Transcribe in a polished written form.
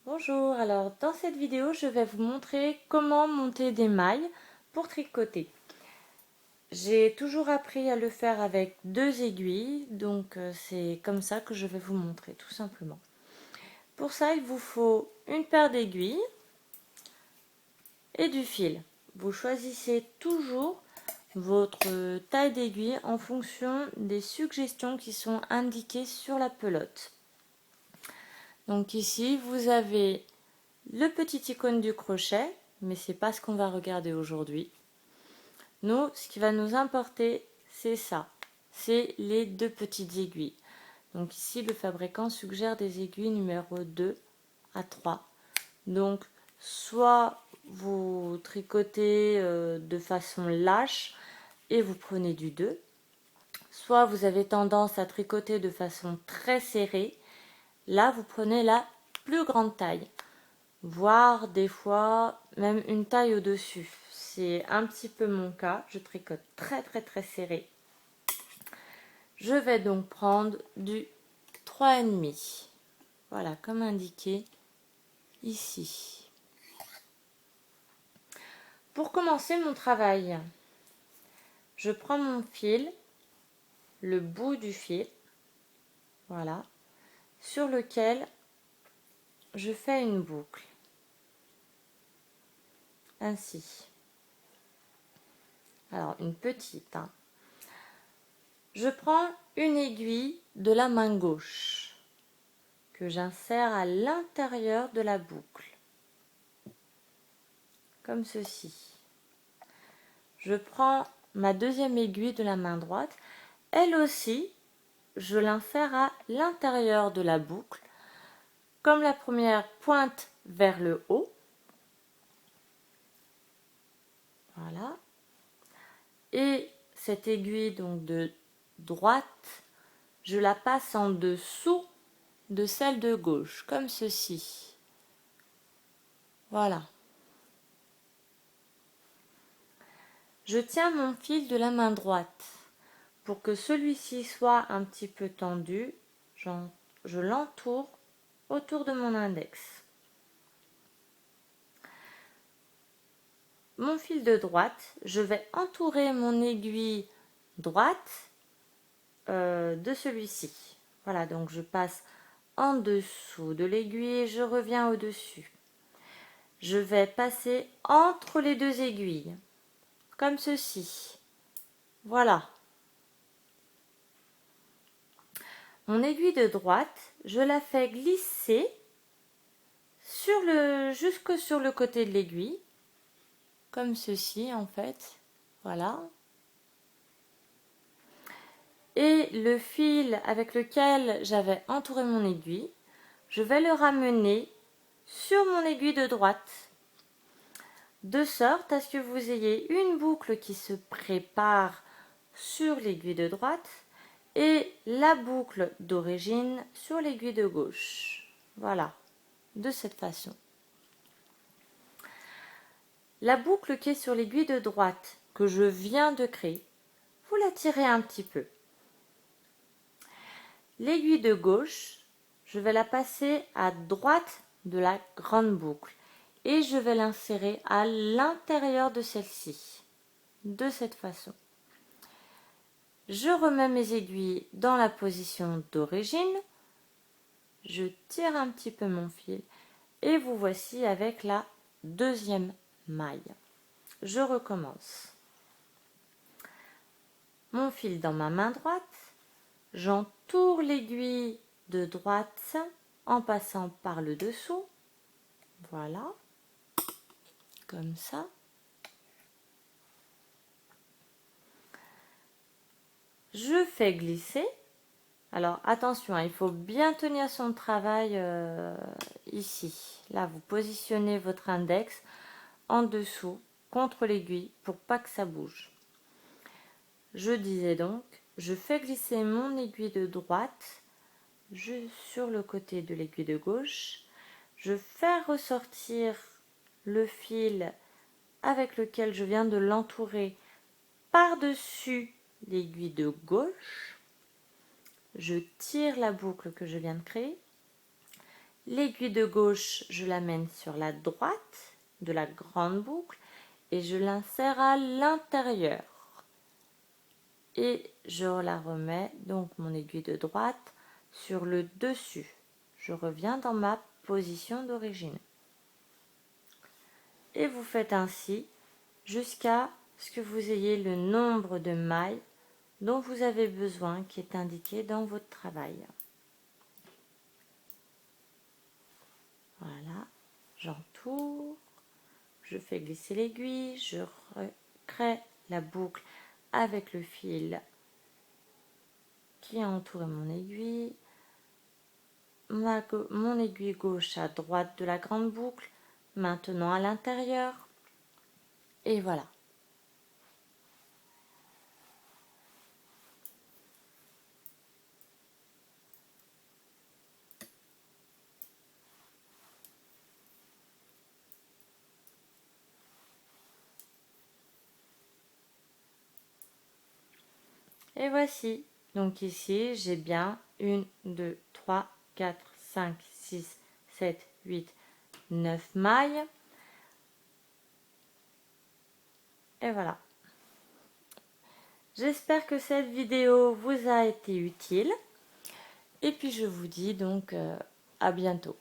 Bonjour, alors dans cette vidéo je vais vous montrer comment monter des mailles pour tricoter. J'ai toujours appris à le faire avec 2 aiguilles, donc c'est comme ça que je vais vous montrer tout simplement. Pour ça il vous faut une paire d'aiguilles et du fil. Vous choisissez toujours votre taille d'aiguille en fonction des suggestions qui sont indiquées sur la pelote. Donc ici vous avez le petit icône du crochet, mais c'est pas ce qu'on va regarder aujourd'hui. Nous, ce qui va nous importer, c'est ça, c'est les 2 petites aiguilles. Donc ici, le fabricant suggère des aiguilles numéro 2 à 3. Donc, soit vous tricotez de façon lâche et vous prenez du 2, soit vous avez tendance à tricoter de façon très serrée. Là, vous prenez la plus grande taille, voire des fois même une taille au-dessus. C'est un petit peu mon cas, je tricote très serré. Je vais donc prendre du 3,5. Voilà, comme indiqué ici. Pour commencer mon travail, je prends mon fil, le bout du fil, voilà, sur lequel je fais une boucle, ainsi. Alors, une petite, hein. Je prends une aiguille de la main gauche que j'insère à l'intérieur de la boucle, comme ceci. Je prends ma deuxième aiguille de la main droite, elle aussi, je l'insère à l'intérieur de la boucle, comme la première pointe vers le haut. Voilà. Et cette aiguille donc de droite, je la passe en dessous de celle de gauche, comme ceci. Voilà. Je tiens mon fil de la main droite. Pour que celui-ci soit un petit peu tendu, je l'entoure autour de mon index. Mon fil de droite, je vais entourer mon aiguille droite de celui-ci. Voilà, donc je passe en dessous de l'aiguille et je reviens au-dessus. Je vais passer entre les 2 aiguilles, comme ceci. Voilà. Mon aiguille de droite, je la fais glisser jusque sur le côté de l'aiguille, comme ceci en fait. Voilà. Et le fil avec lequel j'avais entouré mon aiguille, je vais le ramener sur mon aiguille de droite, de sorte à ce que vous ayez une boucle qui se prépare sur l'aiguille de droite et la boucle d'origine sur l'aiguille de gauche. Voilà, de cette façon. La boucle qui est sur l'aiguille de droite que je viens de créer, vous la tirez un petit peu. L'aiguille de gauche, je vais la passer à droite de la grande boucle et je vais l'insérer à l'intérieur de celle-ci, de cette façon. Je remets mes aiguilles dans la position d'origine, je tire un petit peu mon fil et vous voici avec la deuxième maille. Je recommence. Mon fil dans ma main droite, j'entoure l'aiguille de droite en passant par le dessous. Voilà, comme ça. Je fais glisser. Alors attention, il faut bien tenir son travail ici. Là, vous positionnez votre index en dessous contre l'aiguille pour pas que ça bouge. Je disais donc, je fais glisser mon aiguille de droite sur le côté de l'aiguille de gauche. Je fais ressortir le fil avec lequel je viens de l'entourer par-dessus l'aiguille de gauche. Je tire la boucle que je viens de créer. L'aiguille de gauche, je la mène sur la droite de la grande boucle et je l'insère à l'intérieur. Et je la remets, donc mon aiguille de droite, sur le dessus. Je reviens dans ma position d'origine. Et vous faites ainsi jusqu'à ce que vous ayez le nombre de mailles dont vous avez besoin qui est indiqué dans votre travail. Voilà, j'entoure, je fais glisser l'aiguille, je recrée la boucle avec le fil qui a entouré mon aiguille, mon aiguille gauche à droite de la grande boucle, maintenant à l'intérieur, et voilà. Et voici, donc ici j'ai bien 1, 2, 3, 4, 5, 6, 7, 8, 9 mailles. Et voilà. J'espère que cette vidéo vous a été utile. Et puis je vous dis donc à bientôt.